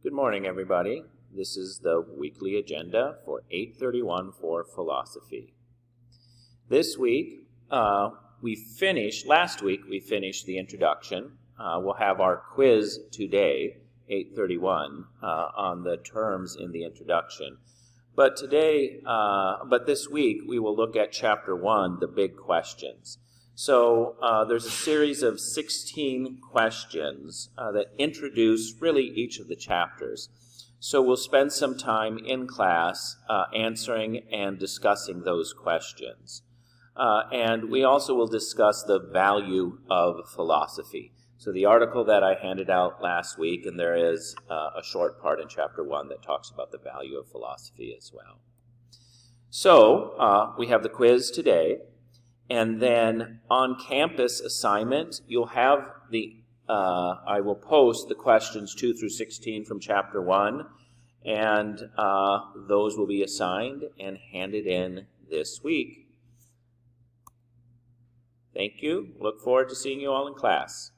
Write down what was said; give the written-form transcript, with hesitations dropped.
Good morning, everybody. This is the weekly agenda for 831 for philosophy. This week, last week we finished the introduction. We'll have our quiz today, 831, on the terms in the introduction. But this week, we will look at chapter 1, the big questions. So there's a series of 16 questions that introduce really each of the chapters. So we'll spend some time in class answering and discussing those questions. And we also will discuss the value of philosophy. So the article that I handed out last week, and there is a short part in chapter 1 that talks about the value of philosophy as well. So we have the quiz today. And then on-campus assignment, you'll have I will post the questions 2 through 16 from chapter 1, and those will be assigned and handed in this week. Thank you. Look forward to seeing you all in class.